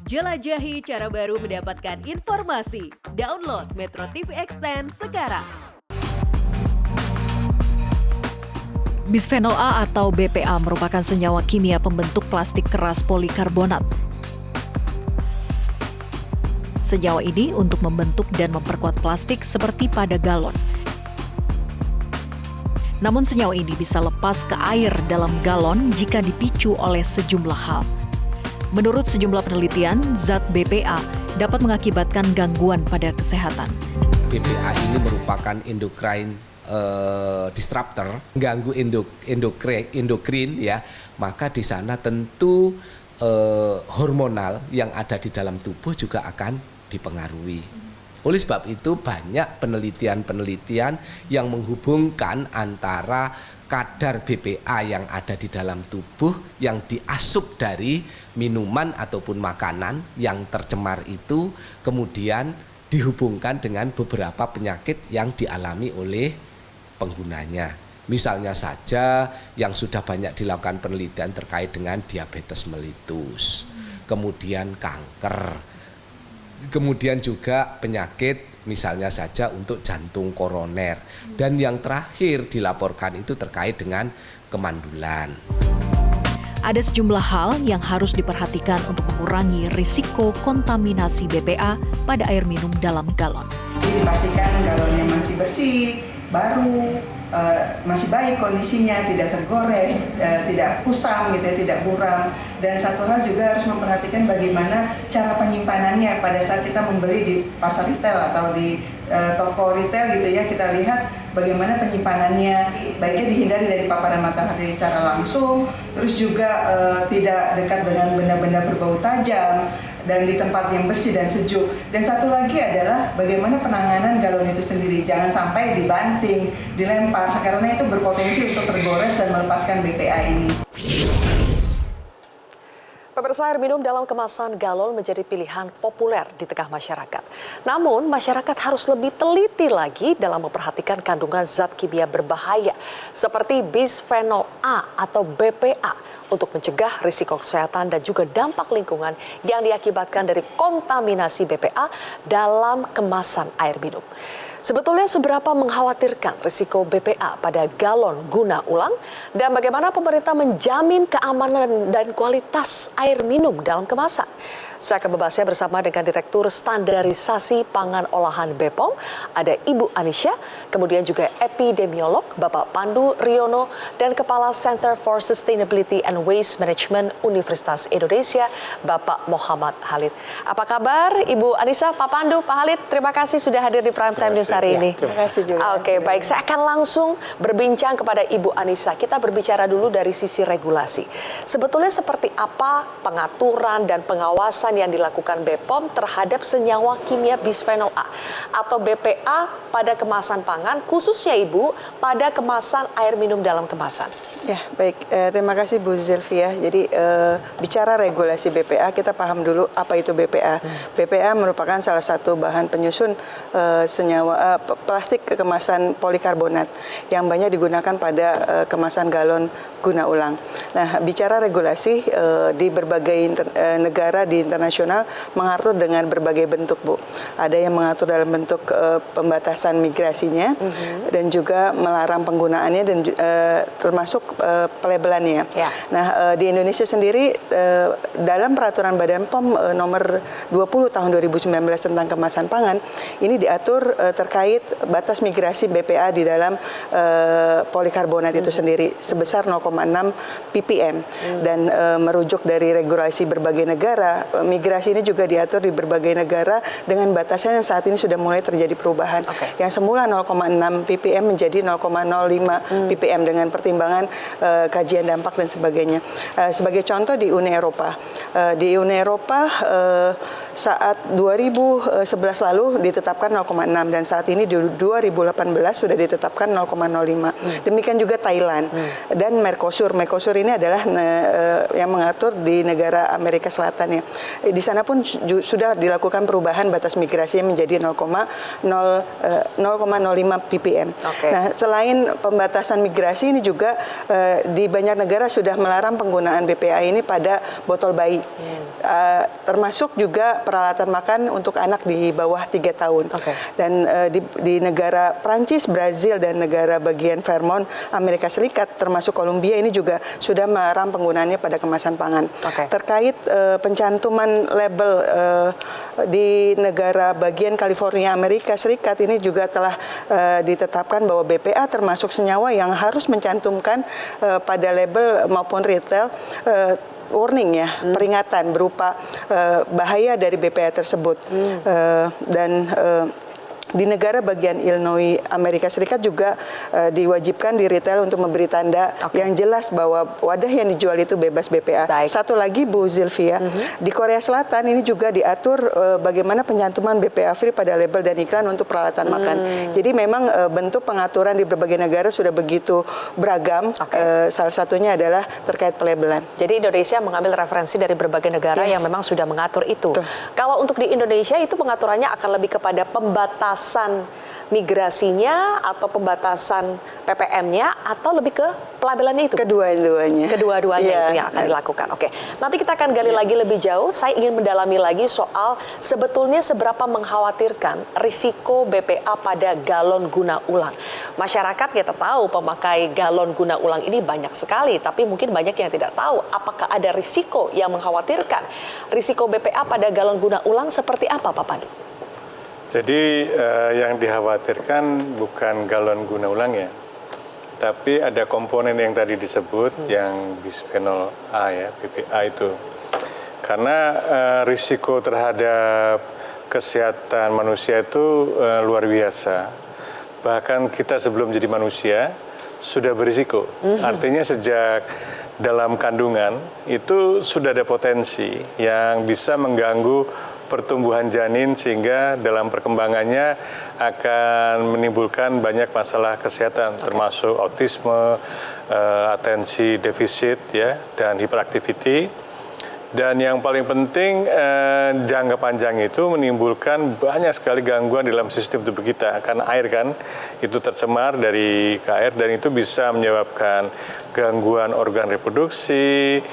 Jelajahi cara baru mendapatkan informasi. Download Metro TV Extend sekarang. Bisphenol A atau BPA merupakan senyawa kimia pembentuk plastik keras polikarbonat. Senyawa ini untuk membentuk dan memperkuat plastik seperti pada galon. Namun senyawa ini bisa lepas ke air dalam galon jika dipicu oleh sejumlah hal. Menurut sejumlah penelitian, zat BPA dapat mengakibatkan gangguan pada kesehatan. BPA ini merupakan endocrine disruptor, mengganggu endokrin ya, maka di sana tentu hormonal yang ada di dalam tubuh juga akan dipengaruhi. Oleh sebab itu banyak penelitian yang menghubungkan antara kadar BPA yang ada di dalam tubuh yang diasup dari minuman ataupun makanan yang tercemar itu kemudian dihubungkan dengan beberapa penyakit yang dialami oleh penggunanya. Misalnya saja yang sudah banyak dilakukan penelitian terkait dengan diabetes mellitus, kemudian kanker, kemudian juga penyakit misalnya saja untuk jantung koroner, dan yang terakhir dilaporkan itu terkait dengan kemandulan. Ada sejumlah hal yang harus diperhatikan untuk mengurangi risiko kontaminasi BPA pada air minum dalam galon. Jadi dipastikan galonnya masih bersih, baru, masih baik kondisinya, tidak tergores, tidak kusam gitu ya, tidak buram. Dan satu hal juga harus memperhatikan bagaimana cara penyimpanannya pada saat kita membeli di pasar retail atau di toko retail gitu ya, kita lihat bagaimana penyimpanannya, baiknya dihindari dari paparan matahari secara langsung, terus juga tidak dekat dengan benda-benda berbau tajam, dan di tempat yang bersih dan sejuk. Dan satu lagi adalah bagaimana penanganan galon itu sendiri, jangan sampai dibanting, dilempar, karena itu berpotensi untuk tergores dan melepaskan BPA ini. Pemirsa, air minum dalam kemasan galon menjadi pilihan populer di tengah masyarakat. Namun, masyarakat harus lebih teliti lagi dalam memperhatikan kandungan zat kimia berbahaya seperti bisphenol A atau BPA untuk mencegah risiko kesehatan dan juga dampak lingkungan yang diakibatkan dari kontaminasi BPA dalam kemasan air minum. Sebetulnya seberapa mengkhawatirkan risiko BPA pada galon guna ulang dan bagaimana pemerintah menjamin keamanan dan kualitas air minum dalam kemasan? Saya akan membahasnya bersama dengan Direktur Standarisasi Pangan Olahan BPOM, ada Ibu Anisha, kemudian juga epidemiolog Bapak Pandu Riono, dan Kepala Center for Sustainability and Waste Management Universitas Indonesia, Bapak Muhammad Halid. Apa kabar Ibu Anisha, Pak Pandu, Pak Halid? Terima kasih sudah hadir di Prime Time News hari ini. Terima kasih juga. Oke, baik. Saya akan langsung berbincang kepada Ibu Anisha. Kita berbicara dulu dari sisi regulasi. Sebetulnya seperti apa pengaturan dan pengawasan yang dilakukan BPOM terhadap senyawa kimia bisphenol A atau BPA pada kemasan pangan, khususnya Ibu pada kemasan air minum dalam kemasan? Ya, baik. Terima kasih Bu Zilvia. Jadi bicara regulasi BPA, kita paham dulu apa itu BPA. BPA merupakan salah satu bahan penyusun senyawa plastik kemasan polikarbonat yang banyak digunakan pada kemasan galon guna ulang. Nah, bicara regulasi di berbagai negara di internasional mengatur dengan berbagai bentuk, Bu. Ada yang mengatur dalam bentuk pembatasan migrasinya dan juga melarang penggunaannya dan termasuk pelabelannya. Ya. Nah, di Indonesia sendiri dalam peraturan Badan POM nomor 20 tahun 2019 tentang kemasan pangan ini diatur terkait batas migrasi BPA di dalam polikarbonat itu sendiri sebesar 0,6 ppm dan merujuk dari regulasi berbagai negara, migrasi ini juga diatur di berbagai negara dengan batasan yang saat ini sudah mulai terjadi perubahan. Yang semula 0,6 ppm menjadi 0,05 ppm dengan pertimbangan kajian dampak dan sebagainya. Sebagai contoh di Uni Eropa. Di Uni Eropa saat 2011 lalu ditetapkan 0,6 dan saat saat ini di 2018 sudah ditetapkan 0,05. Demikian juga Thailand dan Mercosur. Mercosur ini adalah yang mengatur di negara Amerika Selatan ya. Di sana pun sudah dilakukan perubahan batas migrasinya menjadi 0,05 ppm. Nah, selain pembatasan migrasi ini juga di banyak negara sudah melarang penggunaan BPA ini pada botol bayi. Termasuk juga peralatan makan untuk anak di bawah 3 tahun. Dan di negara Prancis, Brazil, dan negara bagian Vermont, Amerika Serikat, termasuk Kolombia ini juga sudah melarang penggunaannya pada kemasan pangan. Terkait pencantuman label di negara bagian California, Amerika Serikat ini juga telah ditetapkan bahwa BPA termasuk senyawa yang harus mencantumkan pada label maupun retail warning ya, peringatan berupa bahaya dari BPA tersebut. Dan di negara bagian Illinois, Amerika Serikat juga diwajibkan di retail untuk memberi tanda yang jelas bahwa wadah yang dijual itu bebas BPA. Satu lagi Bu Zilvia, di Korea Selatan ini juga diatur bagaimana pencantuman BPA free pada label dan iklan untuk peralatan makan. Jadi memang bentuk pengaturan di berbagai negara sudah begitu beragam. Salah satunya adalah terkait pelabelan. Jadi Indonesia mengambil referensi dari berbagai negara yang memang sudah mengatur itu. Kalau untuk di Indonesia itu pengaturannya akan lebih kepada pembatasan migrasinya atau pembatasan PPM-nya atau lebih ke pelabelannya itu? Kedua-duanya. Kedua-duanya itu yang akan dilakukan. Oke, nanti kita akan gali lagi lebih jauh. Saya ingin mendalami lagi soal sebetulnya seberapa mengkhawatirkan risiko BPA pada galon guna ulang. Masyarakat kita tahu pemakai galon guna ulang ini banyak sekali, tapi mungkin banyak yang tidak tahu apakah ada risiko yang mengkhawatirkan. Risiko BPA pada galon guna ulang seperti apa, Pak Pandu? Jadi yang dikhawatirkan bukan galon guna ulang ya, tapi ada komponen yang tadi disebut yang bisphenol A ya, BPA itu. Karena risiko terhadap kesehatan manusia itu luar biasa. Bahkan kita sebelum jadi manusia sudah berisiko. Artinya sejak dalam kandungan itu sudah ada potensi yang bisa mengganggu pertumbuhan janin sehingga dalam perkembangannya akan menimbulkan banyak masalah kesehatan termasuk autisme, atensi defisit ya, dan hiperaktiviti. Dan yang paling penting jangka panjang itu menimbulkan banyak sekali gangguan dalam sistem tubuh kita. Karena air kan itu tercemar dari air dan itu bisa menyebabkan gangguan organ reproduksi,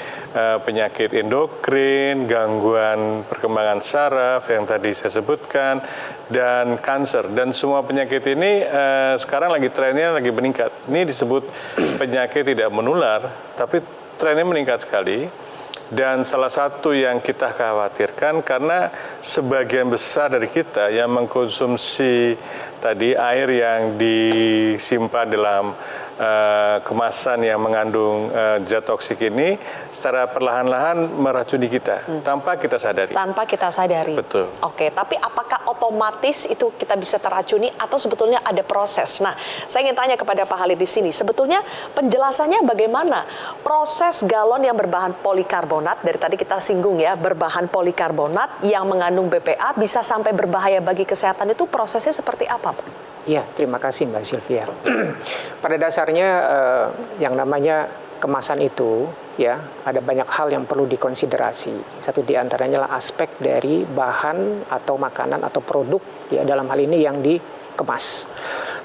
penyakit endokrin, gangguan perkembangan saraf yang tadi saya sebutkan, dan kanker. Dan semua penyakit ini sekarang lagi trennya lagi meningkat. Ini disebut penyakit tidak menular, tapi trennya meningkat sekali. Dan salah satu yang kita khawatirkan karena sebagian besar dari kita yang mengkonsumsi tadi air yang disimpan dalam kemasan yang mengandung zat toksik ini secara perlahan-lahan meracuni kita tanpa kita sadari. Tanpa kita sadari. Betul. Oke, tapi apakah otomatis itu kita bisa teracuni atau sebetulnya ada proses? Nah, saya ingin tanya kepada Pak Halid di sini. Sebetulnya penjelasannya bagaimana? Proses galon yang berbahan polikarbonat, dari tadi kita singgung ya, berbahan polikarbonat yang mengandung BPA bisa sampai berbahaya bagi kesehatan itu prosesnya seperti apa, Pak? Ya, terima kasih Mbak Sylvia. Pada dasarnya yang namanya kemasan itu ya ada banyak hal yang perlu dikonsiderasi. Satu di antaranya adalah aspek dari bahan atau makanan atau produk ya dalam hal ini yang dikemas.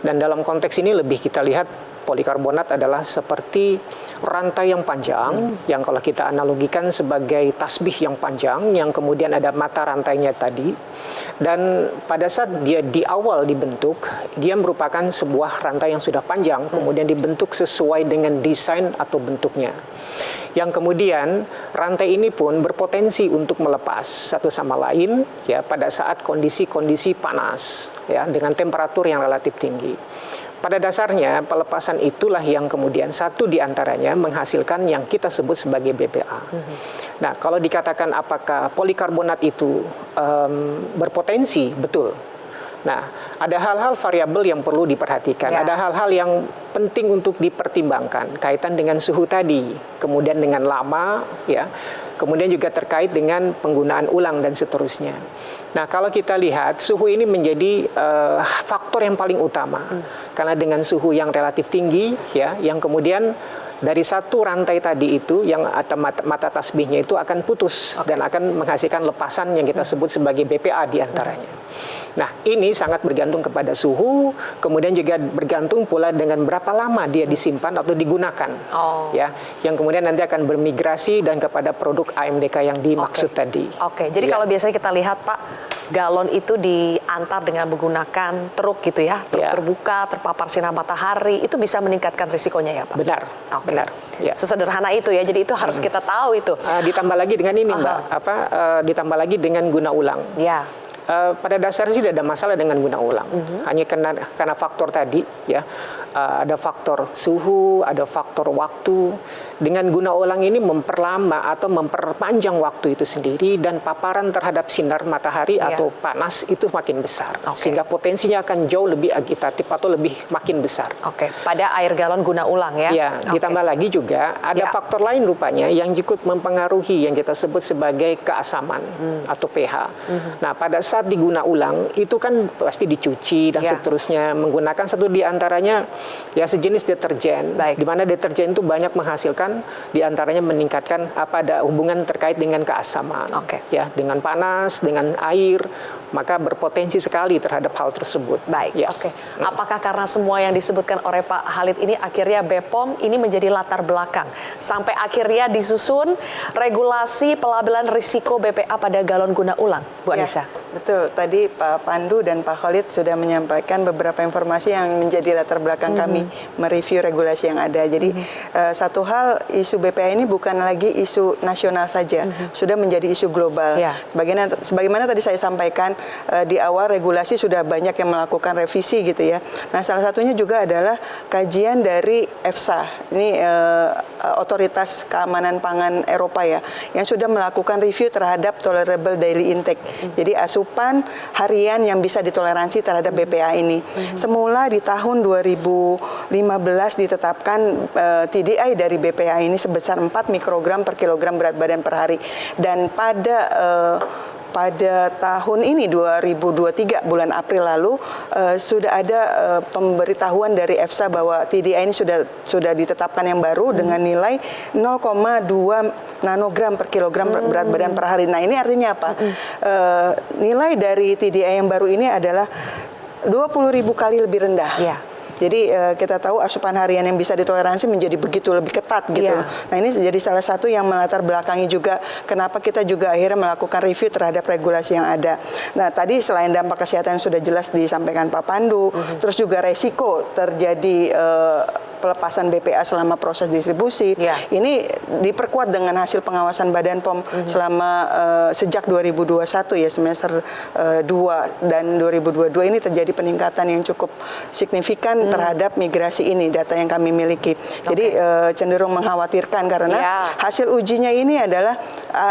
Dan dalam konteks ini lebih kita lihat polikarbonat adalah seperti rantai yang panjang yang kalau kita analogikan sebagai tasbih yang panjang yang kemudian ada mata rantainya tadi. Dan pada saat dia di awal dibentuk, dia merupakan sebuah rantai yang sudah panjang, kemudian dibentuk sesuai dengan desain atau bentuknya. Yang kemudian rantai ini pun berpotensi untuk melepas satu sama lain ya pada saat kondisi-kondisi panas ya dengan temperatur yang relatif tinggi. Pada dasarnya pelepasan itulah yang kemudian satu diantaranya menghasilkan yang kita sebut sebagai BPA. Nah, kalau dikatakan apakah polikarbonat itu berpotensi, betul. Nah, ada hal-hal variabel yang perlu diperhatikan, ada hal-hal yang penting untuk dipertimbangkan kaitan dengan suhu tadi, kemudian dengan lama, ya, kemudian juga terkait dengan penggunaan ulang dan seterusnya. Nah, kalau kita lihat suhu ini menjadi faktor yang paling utama, karena dengan suhu yang relatif tinggi, ya, yang kemudian dari satu rantai tadi itu yang mata tasbihnya itu akan putus dan akan menghasilkan lepasan yang kita sebut sebagai BPA diantaranya. Nah, ini sangat bergantung kepada suhu, kemudian juga bergantung pula dengan berapa lama dia disimpan atau digunakan, ya, yang kemudian nanti akan bermigrasi dan kepada produk AMDK yang dimaksud tadi. Jadi kalau biasanya kita lihat, Pak, galon itu diantar dengan menggunakan truk gitu ya, truk terbuka, terpapar sinar matahari, itu bisa meningkatkan risikonya ya, Pak? Benar, benar. Ya. Sesederhana itu ya, jadi itu harus kita tahu itu. Ditambah lagi dengan ini, Mbak, ditambah lagi dengan guna ulang. Ya. Pada dasarnya tidak ada masalah dengan guna ulang, hanya karena faktor tadi, ya, ada faktor suhu, ada faktor waktu. Dengan guna ulang ini memperlama atau memperpanjang waktu itu sendiri, dan paparan terhadap sinar matahari atau panas itu makin besar, sehingga potensinya akan jauh lebih agitatif atau lebih makin besar. Pada air galon guna ulang ya. Ya, ditambah lagi juga ada faktor lain rupanya yang ikut mempengaruhi yang kita sebut sebagai keasaman atau pH. Nah, pada saat diguna ulang itu kan pasti dicuci dan seterusnya, menggunakan satu diantaranya ya sejenis deterjen, di mana deterjen itu banyak menghasilkan diantaranya meningkatkan ada hubungan terkait dengan keasaman, ya, dengan panas, dengan air, maka berpotensi sekali terhadap hal tersebut. Apakah karena semua yang disebutkan oleh Pak Khalid ini akhirnya BPOM ini menjadi latar belakang sampai akhirnya disusun regulasi pelabelan risiko BPA pada galon guna ulang, Bu Anissa? Betul, tadi Pak Pandu dan Pak Khalid sudah menyampaikan beberapa informasi yang menjadi latar belakang kami mereview regulasi yang ada. Jadi satu hal, isu BPA ini bukan lagi isu nasional saja, sudah menjadi isu global. Sebagaimana tadi saya sampaikan di awal, regulasi sudah banyak yang melakukan revisi gitu ya. Nah, salah satunya juga adalah kajian dari EFSA, ini Otoritas Keamanan Pangan Eropa ya, yang sudah melakukan review terhadap tolerable daily intake. Jadi asupan harian yang bisa ditoleransi terhadap BPA ini. Semula di tahun 2015 ditetapkan TDI dari BPA ini sebesar 4 mikrogram per kilogram berat badan per hari. Dan pada tahun ini 2023 bulan April lalu sudah ada pemberitahuan dari EFSA bahwa TDI ini sudah ditetapkan yang baru dengan nilai 0,2 nanogram per kilogram berat badan per hari. Nah, ini artinya apa? Nilai dari TDI yang baru ini adalah 20.000 kali lebih rendah. Jadi kita tahu asupan harian yang bisa ditoleransi menjadi begitu lebih ketat gitu. Nah, ini jadi salah satu yang melatar belakangi juga kenapa kita juga akhirnya melakukan review terhadap regulasi yang ada. Nah, tadi selain dampak kesehatan yang sudah jelas disampaikan Pak Pandu, terus juga resiko terjadi pelepasan BPA selama proses distribusi. Ini diperkuat dengan hasil pengawasan Badan POM selama sejak 2021 ya, semester 2 dan 2022 ini terjadi peningkatan yang cukup signifikan terhadap migrasi ini, data yang kami miliki. Jadi cenderung mengkhawatirkan karena hasil ujinya ini adalah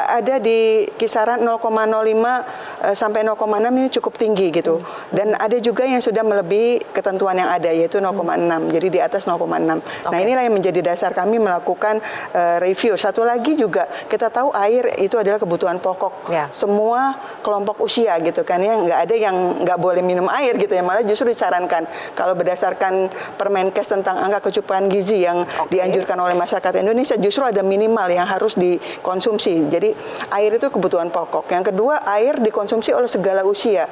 ada di kisaran 0,05 sampai 0,6 ini cukup tinggi gitu. Dan ada juga yang sudah melebihi ketentuan yang ada yaitu 0,6. Jadi di atas 0,6. Nah, inilah yang menjadi dasar kami melakukan review. Satu lagi juga kita tahu air itu adalah kebutuhan pokok semua kelompok usia gitu kan ya. Nggak ada yang nggak boleh minum air gitu ya. Malah justru disarankan kalau berdasarkan Permenkes tentang angka kecukupan gizi yang dianjurkan oleh masyarakat Indonesia, justru ada minimal yang harus dikonsumsi. Jadi air itu kebutuhan pokok. Yang kedua, air dikonsumsi oleh segala usia,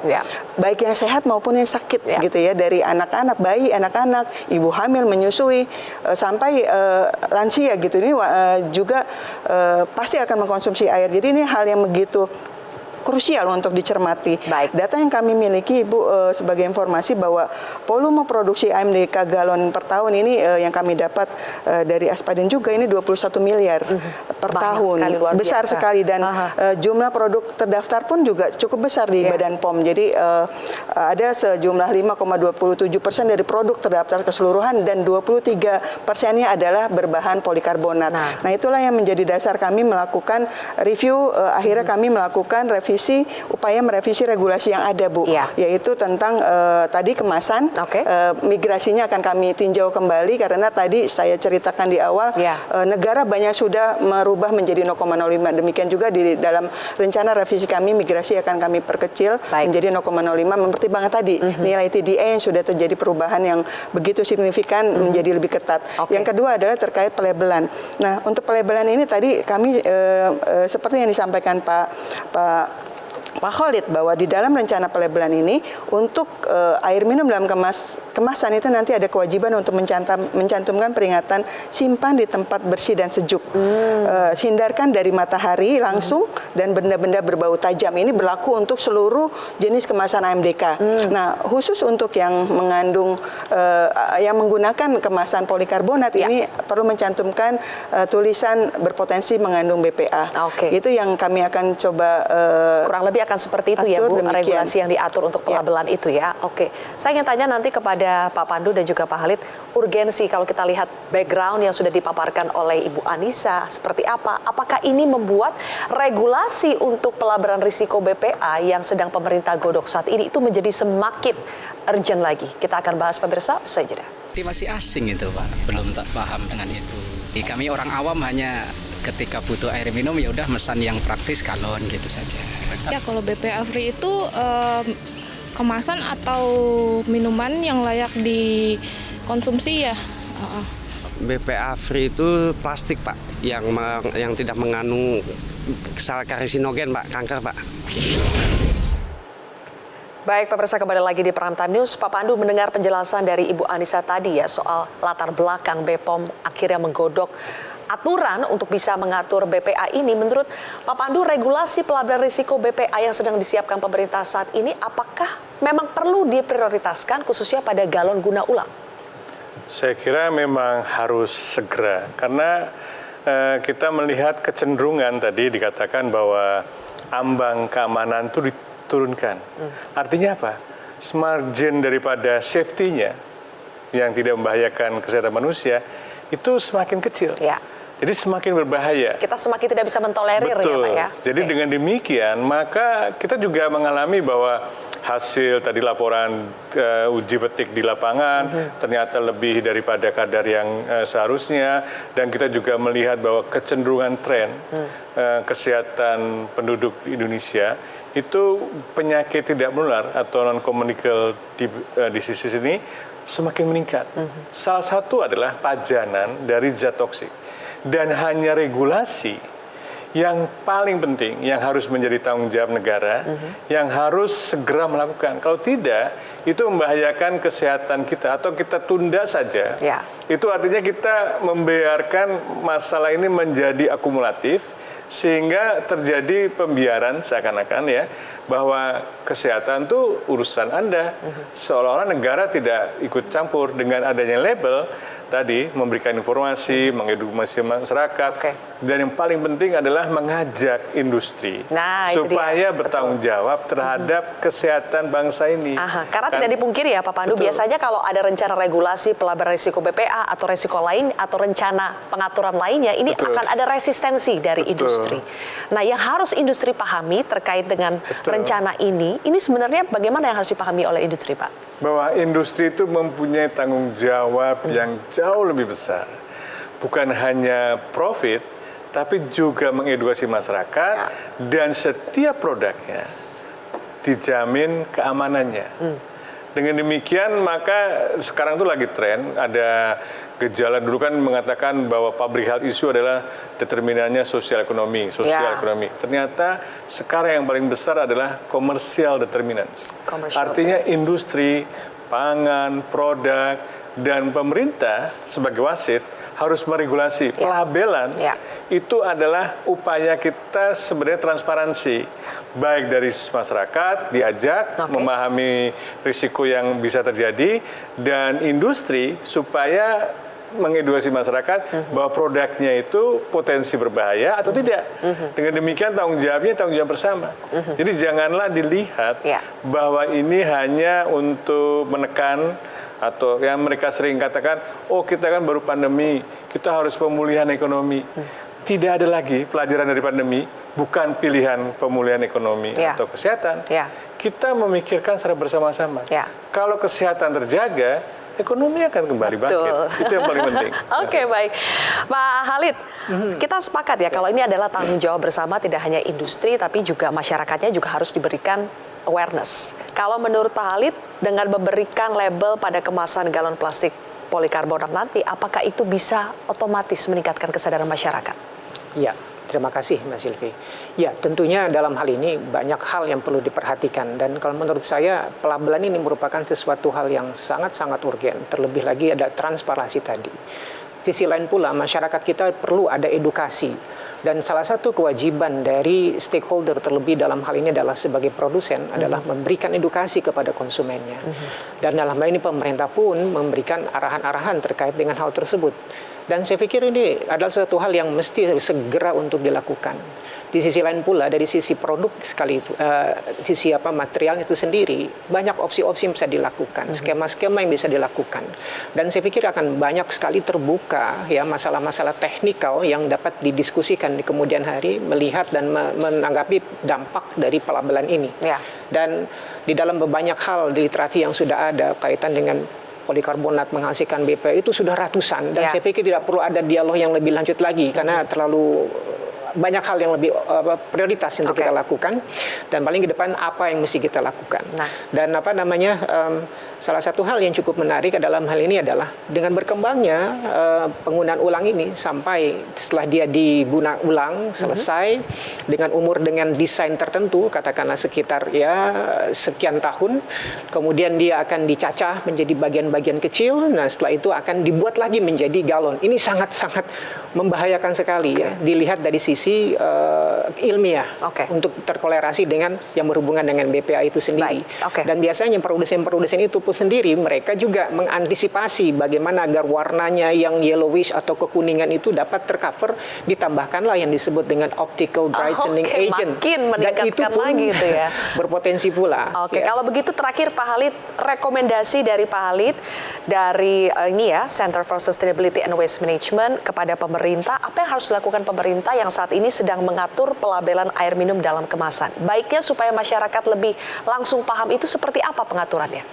baik yang sehat maupun yang sakit gitu ya, dari anak-anak, bayi, anak-anak, ibu hamil, menyusui, sampai lansia gitu. Ini juga pasti akan mengkonsumsi air. Jadi ini hal yang begitu krusial untuk dicermati. Data yang kami miliki, Ibu, sebagai informasi bahwa volume produksi AMDK galon per tahun ini yang kami dapat dari Aspaden juga ini 21 miliar per tahun. Besar sekali dan jumlah produk terdaftar pun juga cukup besar di Badan POM. Jadi ada sejumlah 5,27% dari produk terdaftar keseluruhan dan 23%-nya adalah berbahan polikarbonat. Nah, itulah yang menjadi dasar kami melakukan review. Akhirnya kami melakukan revisi, upaya merevisi regulasi yang ada, Bu, yaitu tentang tadi kemasan, migrasinya akan kami tinjau kembali karena tadi saya ceritakan di awal negara banyak sudah rubah menjadi 0,05. Demikian juga di dalam rencana revisi kami migrasi akan kami perkecil menjadi 0,05, mempertimbangkan tadi nilai TDA yang sudah terjadi perubahan yang begitu signifikan menjadi lebih ketat. Yang kedua adalah terkait pelabelan. Nah, untuk pelabelan ini tadi kami seperti yang disampaikan Pak Khalid, bahwa di dalam rencana pelabelan ini untuk air minum dalam kemasan itu nanti ada kewajiban untuk mencantumkan peringatan simpan di tempat bersih dan sejuk, hindarkan dari matahari langsung dan benda-benda berbau tajam. Ini berlaku untuk seluruh jenis kemasan AMDK. Nah, khusus untuk yang mengandung yang menggunakan kemasan polikarbonat ini perlu mencantumkan tulisan berpotensi mengandung BPA. Itu yang kami akan coba kurang lebih akan seperti itu ya Bu, regulasi yang diatur untuk pelabelan itu ya. Oke, saya ingin tanya nanti kepada Pak Pandu dan juga Pak Khalid, urgensi kalau kita lihat background yang sudah dipaparkan oleh Ibu Anissa seperti apa? Apakah ini membuat regulasi untuk pelabelan risiko BPA yang sedang pemerintah godok saat ini itu menjadi semakin urgent lagi? Kita akan bahas pemirsa, usai jeda. Masih asing itu Pak, belum tak paham dengan itu. Kami orang awam hanya ketika butuh air minum ya udah mesan yang praktis galon gitu saja. Ya kalau BPA free itu kemasan atau minuman yang layak dikonsumsi ya. BPA free itu plastik Pak, yang tidak mengandung sel karsinogen Pak, kanker Pak. Baik, pemirsa, kembali lagi di Prime Time News. Pak Pandu mendengar penjelasan dari Ibu Anissa tadi ya soal latar belakang BPOM akhirnya menggodok aturan untuk bisa mengatur BPA ini. Menurut Pak Pandu, regulasi pelabelan risiko BPA yang sedang disiapkan pemerintah saat ini, apakah memang perlu diprioritaskan khususnya pada galon guna ulang? Saya kira memang harus segera, karena kita melihat kecenderungan tadi dikatakan bahwa ambang keamanan itu diturunkan. Artinya apa? Margin daripada safety-nya yang tidak membahayakan kesehatan manusia itu semakin kecil. Ya. Jadi semakin berbahaya. Kita semakin tidak bisa mentolerir. Betul. Ya Pak ya. Jadi dengan demikian maka kita juga mengalami bahwa hasil tadi laporan uji petik di lapangan ternyata lebih daripada kadar yang seharusnya, dan kita juga melihat bahwa kecenderungan tren kesehatan penduduk di Indonesia itu penyakit tidak menular atau non-communicable diseases ini semakin meningkat. Salah satu adalah pajanan dari zat toksik. Dan hanya regulasi yang paling penting, yang harus menjadi tanggung jawab negara, yang harus segera melakukan. Kalau tidak, itu membahayakan kesehatan kita, atau kita tunda saja. Ya. Itu artinya kita membiarkan masalah ini menjadi akumulatif, sehingga terjadi pembiaran seakan-akan ya, bahwa kesehatan itu urusan Anda. Seolah-olah negara tidak ikut campur. Dengan adanya label tadi, memberikan informasi, mengedukasi masyarakat, dan yang paling penting adalah mengajak industri supaya bertanggung jawab terhadap kesehatan bangsa ini. Karena tidak dipungkiri ya Pak Pandu, biasanya kalau ada rencana regulasi pelabelan risiko BPA atau risiko lain atau rencana pengaturan lainnya, ini akan ada resistensi dari industri. Nah, yang harus industri pahami terkait dengan rencana ini sebenarnya bagaimana yang harus dipahami oleh industri Pak? Bahwa industri itu mempunyai tanggung jawab yang jauh lebih besar. Bukan hanya profit, tapi juga mengedukasi masyarakat, dan setiap produknya dijamin keamanannya. Dengan demikian, maka sekarang itu lagi tren, ada gejala dulu kan mengatakan bahwa public health issue adalah determinannya sosial ekonomi. Ternyata sekarang yang paling besar adalah commercial determinants. Artinya industri, pangan, produk, dan pemerintah sebagai wasit harus meregulasi. Pelabelan itu adalah upaya kita sebenarnya transparansi, baik dari masyarakat diajak memahami risiko yang bisa terjadi, dan industri supaya mengedukasi masyarakat bahwa produknya itu potensi berbahaya atau tidak. Dengan demikian tanggung jawabnya tanggung jawab bersama. Jadi janganlah dilihat bahwa ini hanya untuk menekan, atau yang mereka sering katakan, oh kita kan baru pandemi, kita harus pemulihan ekonomi. Tidak ada lagi pelajaran dari pandemi, bukan pilihan pemulihan ekonomi atau kesehatan. Kita memikirkan secara bersama-sama. Kalau kesehatan terjaga, ekonomi akan kembali bangkit. Itu yang paling penting. Oke, baik. Pak Khalid, kita sepakat ya kalau ini adalah tanggung jawab bersama tidak hanya industri tapi juga masyarakatnya juga harus diberikan awareness. Kalau menurut Pak Khalid, dengan memberikan label pada kemasan galon plastik polikarbonat nanti, apakah itu bisa otomatis meningkatkan kesadaran masyarakat? Ya, terima kasih Mbak Silvi. Ya, tentunya dalam hal ini banyak hal yang perlu diperhatikan. Dan kalau menurut saya, pelabelan ini merupakan sesuatu hal yang sangat-sangat urgen. Terlebih lagi ada transparansi tadi. Sisi lain pula, masyarakat kita perlu ada edukasi. Dan salah satu kewajiban dari stakeholder terlebih dalam hal ini adalah sebagai produsen adalah memberikan edukasi kepada konsumennya. Dan dalam hal ini pemerintah pun memberikan arahan-arahan terkait dengan hal tersebut. Dan saya pikir ini adalah suatu hal yang mesti segera untuk dilakukan. Di sisi lain pula dari sisi produk sekali itu, sisi materialnya itu sendiri banyak opsi-opsi yang bisa dilakukan, skema-skema yang bisa dilakukan. Dan saya pikir akan banyak sekali terbuka ya masalah-masalah teknikal yang dapat didiskusikan di kemudian hari melihat dan menanggapi dampak dari pelabelan ini. Ya. Dan di dalam banyak hal di literasi yang sudah ada kaitan dengan polikarbonat menghasilkan BPA itu sudah ratusan dan saya pikir tidak perlu ada dialog yang lebih lanjut lagi karena terlalu banyak hal yang lebih prioritas untuk kita lakukan dan paling ke depan apa yang mesti kita lakukan. Dan salah satu hal yang cukup menarik dalam hal ini adalah dengan berkembangnya penggunaan ulang ini sampai setelah dia diguna ulang selesai dengan umur dengan desain tertentu katakanlah sekitar sekian tahun, kemudian dia akan dicacah menjadi bagian-bagian kecil. Nah setelah itu akan dibuat lagi menjadi galon. Ini sangat-sangat membahayakan sekali ya dilihat dari sisi ilmiah untuk terkolerasi dengan yang berhubungan dengan BPA itu sendiri. Dan biasanya produsen-produsen itu pun sendiri mereka juga mengantisipasi bagaimana agar warnanya yang yellowish atau kekuningan itu dapat tercover, ditambahkanlah yang disebut dengan optical brightening agent. Makin meningkatkan dan itu pun lagi itu ya. berpotensi pula. Kalau begitu terakhir Pak Khalid, rekomendasi dari Pak Khalid dari Center for Sustainability and Waste Management kepada pemerintah, apa yang harus dilakukan pemerintah yang saat ini sedang mengatur pelabelan air minum dalam kemasan? Baiknya supaya masyarakat lebih langsung paham itu seperti apa pengaturannya?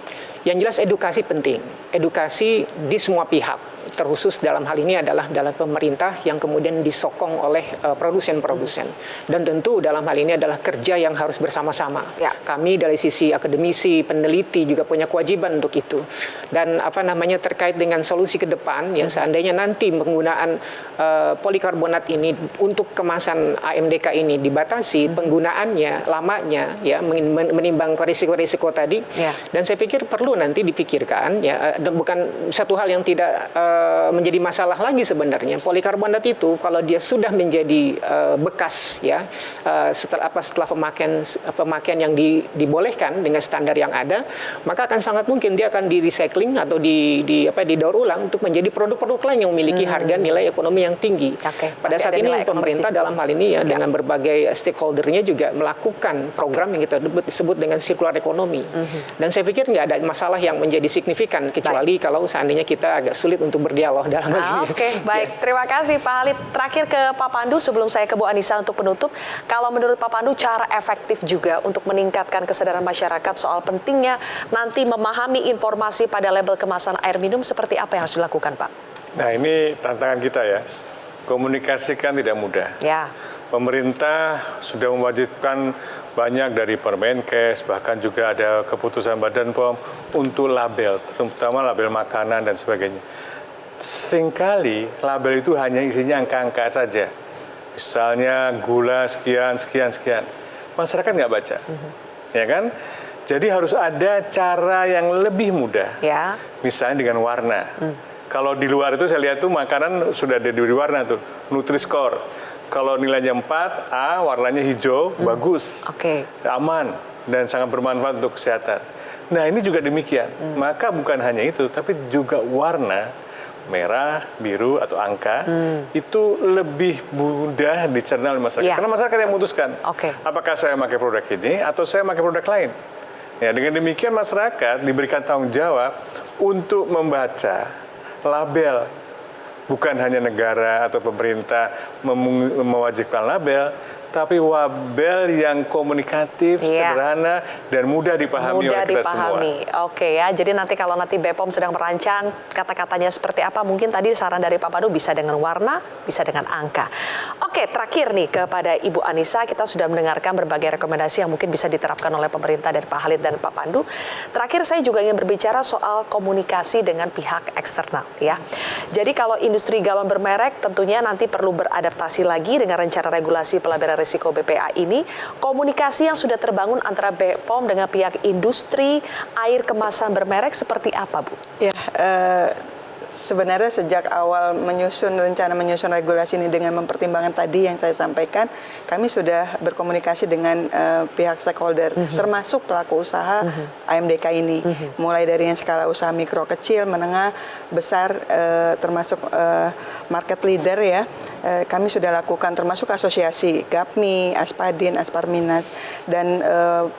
Yang jelas edukasi penting, edukasi di semua pihak, terkhusus dalam hal ini adalah dalam pemerintah yang kemudian disokong oleh produsen-produsen. Dan tentu dalam hal ini adalah kerja yang harus bersama-sama. Kami dari sisi akademisi, peneliti juga punya kewajiban untuk itu. Dan terkait dengan solusi ke depan, yang seandainya nanti penggunaan polikarbonat ini untuk kemasan AMDK ini dibatasi, penggunaannya, lamanya, menimbang risiko-risiko tadi. Dan saya pikir perlu nanti dipikirkan dan bukan satu hal yang tidak menjadi masalah lagi sebenarnya. Polikarbonat itu kalau dia sudah menjadi bekas setelah pemakaian yang dibolehkan dengan standar yang ada, maka akan sangat mungkin dia akan di recycling atau didaur ulang untuk menjadi produk-produk lain yang memiliki harga nilai ekonomi yang tinggi. Pada saat ini pemerintah dalam hal ini dengan berbagai stakeholdernya juga melakukan program yang kita sebut dengan circular economy. Dan saya pikir nggak ada masalah yang menjadi signifikan kecuali kalau seandainya kita agak sulit untuk berdialog dalam hal ini. Baik. Terima kasih Pak Khalid. Terakhir ke Pak Pandu sebelum saya ke Bu Anissa untuk penutup. Kalau menurut Pak Pandu cara efektif juga untuk meningkatkan kesadaran masyarakat soal pentingnya nanti memahami informasi pada label kemasan air minum seperti apa yang harus dilakukan, Pak? Nah, ini tantangan kita ya. Komunikasikan tidak mudah. Pemerintah sudah mewajibkan banyak dari Permenkes, bahkan juga ada keputusan Badan POM untuk label, terutama label makanan dan sebagainya. Seringkali label itu hanya isinya angka-angka saja. Misalnya gula sekian, sekian, sekian. Masyarakat nggak baca, ya kan? Jadi harus ada cara yang lebih mudah, misalnya dengan warna. Kalau di luar itu saya lihat tuh makanan sudah ada di warna tuh, Nutri-Score. Kalau nilainya 4, A, warnanya hijau, bagus, aman, dan sangat bermanfaat untuk kesehatan. Nah ini juga demikian. Maka bukan hanya itu, tapi juga warna merah, biru, atau angka, itu lebih mudah dicerna oleh masyarakat. Karena masyarakat yang memutuskan, apakah saya pakai produk ini, atau saya pakai produk lain. Ya, dengan demikian masyarakat diberikan tanggung jawab untuk membaca label. Bukan hanya negara atau pemerintah mewajibkan label, tapi wabel yang komunikatif, sederhana, dan mudah dipahami oleh kita semua. Oke ya, jadi nanti kalau nanti BPOM sedang merancang kata-katanya seperti apa, mungkin tadi saran dari Pak Pandu bisa dengan warna, bisa dengan angka. Oke, terakhir nih kepada Ibu Anissa, kita sudah mendengarkan berbagai rekomendasi yang mungkin bisa diterapkan oleh pemerintah dari Pak Khalid dan Pak Pandu. Terakhir saya juga ingin berbicara soal komunikasi dengan pihak eksternal ya. Jadi kalau industri galon bermerek tentunya nanti perlu beradaptasi lagi dengan rencana regulasi pelabelan risiko BPA ini. Komunikasi yang sudah terbangun antara BPOM dengan pihak industri air kemasan bermerek seperti apa, Bu? Ya, sebenarnya sejak awal rencana menyusun regulasi ini dengan mempertimbangkan tadi yang saya sampaikan, kami sudah berkomunikasi dengan pihak stakeholder, termasuk pelaku usaha AMDK ini, mulai dari yang skala usaha mikro, kecil, menengah, besar, termasuk market leader ya. Kami sudah lakukan termasuk asosiasi GAPMI, Aspadin, Asparminas, dan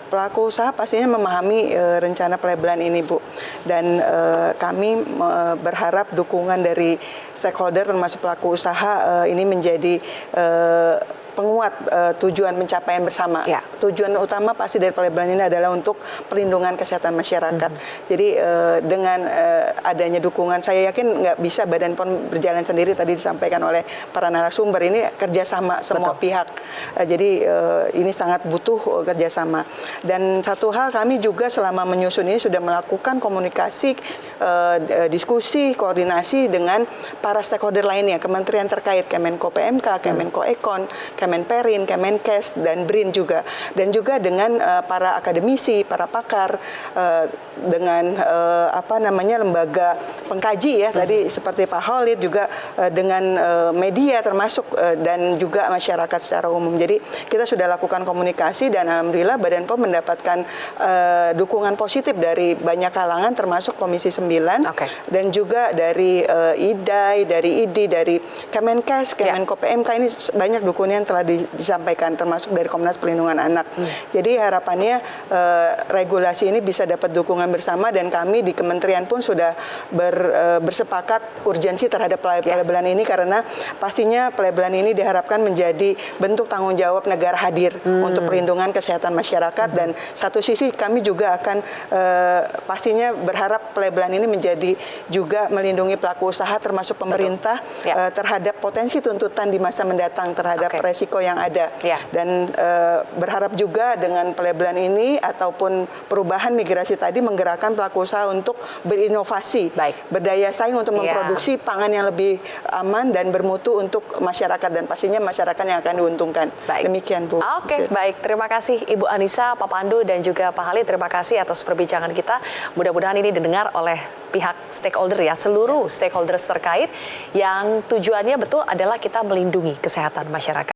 pelaku usaha pastinya memahami rencana pelabelan ini, Bu. Dan kami berharap dukungan dari stakeholder termasuk pelaku usaha ini menjadi penguat tujuan pencapaian bersama. Ya. Tujuan utama pasti dari pelabelan ini adalah untuk perlindungan kesehatan masyarakat. Jadi dengan adanya dukungan, saya yakin nggak bisa Badan POM berjalan sendiri, tadi disampaikan oleh para narasumber, ini kerjasama semua pihak. Jadi ini sangat butuh kerjasama. Dan satu hal, kami juga selama menyusun ini sudah melakukan komunikasi, diskusi, koordinasi dengan para stakeholder lainnya, kementerian terkait, Kemenko PMK, Kemenko Ekon, Kemenperin, Kemenkes, dan BRIN juga. Dan juga dengan para akademisi, para pakar, dengan lembaga pengkaji ya, tadi seperti Pak Khalid juga dengan media termasuk dan juga masyarakat secara umum. Jadi kita sudah lakukan komunikasi dan alhamdulillah Badan POM mendapatkan dukungan positif dari banyak kalangan termasuk Komisi 9 dan juga dari IDAI, dari IDI, dari Kemenkes, Kemenko PMK, ini banyak dukungan yang telah disampaikan termasuk dari Komnas Perlindungan Anak. Jadi harapannya regulasi ini bisa dapat dukungan bersama dan kami di kementerian pun sudah bersepakat urgensi terhadap pelabelan ini karena pastinya pelabelan ini diharapkan menjadi bentuk tanggung jawab negara hadir untuk perlindungan kesehatan masyarakat dan satu sisi kami juga akan pastinya berharap pelabelan ini menjadi juga melindungi pelaku usaha termasuk pemerintah terhadap potensi tuntutan di masa mendatang terhadap resiko yang ada. Dan berharap juga dengan pelabelan ini ataupun perubahan migrasi tadi menggerakkan pelaku usaha untuk berinovasi, berdaya saing untuk memproduksi pangan yang lebih aman dan bermutu untuk masyarakat dan pastinya masyarakat yang akan diuntungkan. Demikian, Bu. Baik. Terima kasih Ibu Anissa, Pak Pandu, dan juga Pak Khalid. Terima kasih atas perbincangan kita. Mudah-mudahan ini didengar oleh pihak stakeholder ya, seluruh stakeholders terkait yang tujuannya betul adalah kita melindungi kesehatan masyarakat.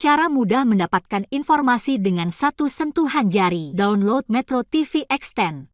Cara mudah mendapatkan informasi dengan satu sentuhan jari. Download Metro TV Extend.